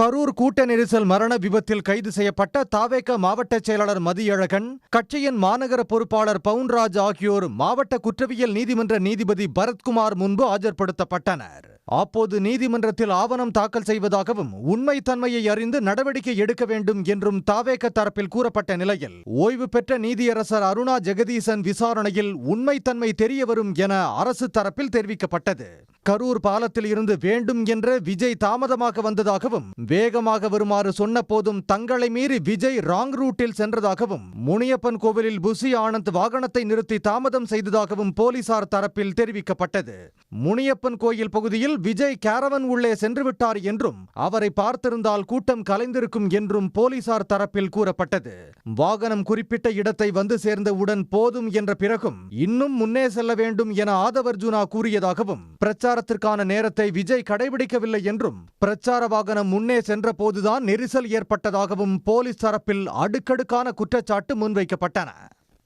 கரூர் கூட்ட நெரிசல் மரண விபத்தில் கைது செய்யப்பட்ட தாவேக மாவட்ட செயலாளர் மதியழகன், கட்சியின் மாநகர பொறுப்பாளர் பவுன்ராஜ் ஆகியோர் மாவட்ட குற்றவியல் நீதிமன்ற நீதிபதி பரத்குமார் முன்பு ஆஜர்படுத்தப்பட்டனர். அப்போது நீதிமன்றத்தில் ஆவணம் தாக்கல் செய்வதாகவும் உண்மை தன்மையை அறிந்து நடவடிக்கை எடுக்க வேண்டும் என்றும் தாவேக தரப்பில் கூறப்பட்ட நிலையில் ஓய்வு பெற்ற நீதியரசர் அருணா ஜெகதீசன் விசாரணையில் உண்மைத்தன்மை தெரியவரும் என அரசு தரப்பில் தெரிவிக்கப்பட்டது. கரூர் பாலத்தில் இருந்து வேண்டும் என்ற விஜய் தாமதமாக வந்ததாகவும், வேகமாக வருமாறு சொன்ன போதும் தங்களை மீறி விஜய் ராங் ரூட்டில் சென்றதாகவும், முனியப்பன் கோவிலில் புசி ஆனந்த் வாகனத்தை நிறுத்தி தாமதம் செய்ததாகவும் போலீசார் தரப்பில் தெரிவிக்கப்பட்டது. முனியப்பன் கோயில் பகுதியில் விஜய் கேரவன் உள்ளே சென்று விட்டார் என்றும், அவரை பார்த்திருந்தால் கூட்டம் கலைந்திருக்கும் என்றும் போலீசார் தரப்பில் கூறப்பட்டது. வாகனம் குறிப்பிட்ட இடத்தை வந்து சேர்ந்தவுடன் போதும் என்ற பிறகும் இன்னும் முன்னே செல்ல வேண்டும் என ஆதவர்ஜுனா கூறியதாகவும், பிரச்சாரத்திற்கான நேரத்தை விஜய் கடைபிடிக்கவில்லை என்றும், பிரச்சார வாகனம் முன்னே சென்ற போதுதான் நெரிசல் ஏற்பட்டதாகவும் போலீஸ் தரப்பில் அடுக்கடுக்கான குற்றச்சாட்டு முன்வைக்கப்பட்டன.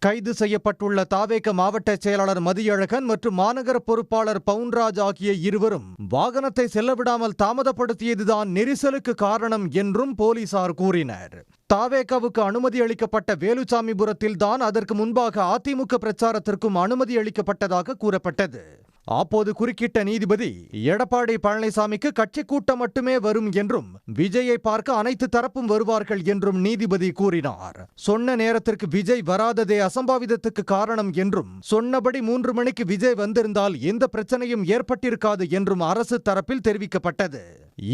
கைது செய்யப்பட்டுள்ள தாவேக மாவட்ட செயலாளர் மதியழகன் மற்றும் மாநகர பொறுப்பாளர் பவுன்ராஜ் ஆகிய இருவரும் வாகனத்தை செல்லவிடாமல் தாமதப்படுத்தியதுதான் நெரிசலுக்கு காரணம் என்றும் போலீசார் கூறினர். தாவேகாவுக்கு அனுமதி அளிக்கப்பட்ட வேலுச்சாமிபுரத்தில் தான் அதற்கு முன்பாக அதிமுக பிரச்சாரத்திற்கும் அனுமதி அளிக்கப்பட்டதாக கூறப்பட்டது. அப்போது குறுக்கிட்ட நீதிபதி, எடப்பாடி பழனிசாமிக்கு கட்சி கூட்டம் மட்டுமே வரும் என்றும், விஜயை பார்க்க அனைத்து தரப்பும் வருவார்கள் என்றும் நீதிபதி கூறினார். சொன்ன நேரத்திற்கு விஜய் வராததே அசம்பாவிதத்துக்கு காரணம் என்றும், சொன்னபடி 3 மணிக்கு விஜய் வந்திருந்தால் எந்த பிரச்சனையும் ஏற்பட்டிருக்காது என்றும் அரசு தரப்பில் தெரிவிக்கப்பட்டது.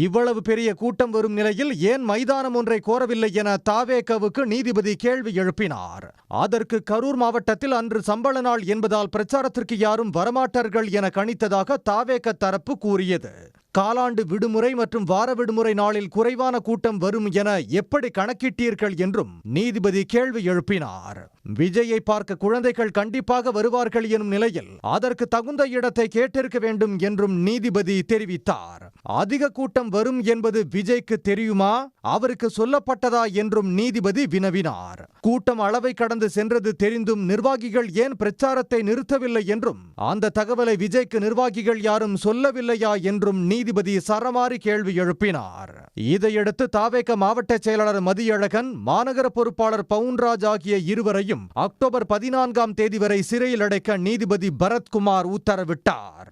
இவ்வளவு பெரிய கூட்டம் வரும் நிலையில் ஏன் மைதானம் ஒன்றை கோரவில்லை என தாவேகாவுக்கு நீதிபதி கேள்வி எழுப்பினார். அதற்கு கரூர் மாவட்டத்தில் அன்று சம்பள நாள் என்பதால் பிரச்சாரத்திற்கு யாரும் வரமாட்டார்கள் என கணித்ததாக தாவேக தரப்பு கூறியது. காலாண்டு விடுமுறை மற்றும் வார விடுமுறை நாளில் குறைவான கூட்டம் வரும் என எப்படி கணக்கிட்டீர்கள் என்றும் நீதிபதி கேள்வி எழுப்பினார். விஜயை பார்க்க குழந்தைகள் கண்டிப்பாக வருவார்கள் எனும் நிலையில் அதற்கு தகுந்த இடத்தை கேட்டிருக்க வேண்டும் என்றும் நீதிபதி தெரிவித்தார். அதிக கூட்டம் வரும் என்பது விஜய்க்கு தெரியுமா, அவருக்கு சொல்லப்பட்டதா என்றும் நீதிபதி வினவினார். கூட்டம் அளவை கடந்து சென்றது தெரிந்தும் நிர்வாகிகள் ஏன் பிரச்சாரத்தை நிறுத்தவில்லை என்றும், அந்த தகவலை விஜய்க்கு நிர்வாகிகள் யாரும் சொல்லவில்லையா என்றும் நீதிபதி சரமாரி கேள்வி எழுப்பினார். இதையடுத்து தாவேக மாவட்ட செயலாளர் மதியழகன், மாநகர பொறுப்பாளர் பவுன்ராஜ் ஆகிய இருவரையும் அக்டோபர் 14ஆம் தேதி வரை சிறையில் அடைக்க நீதிபதி பரத்குமார் உத்தரவிட்டார்.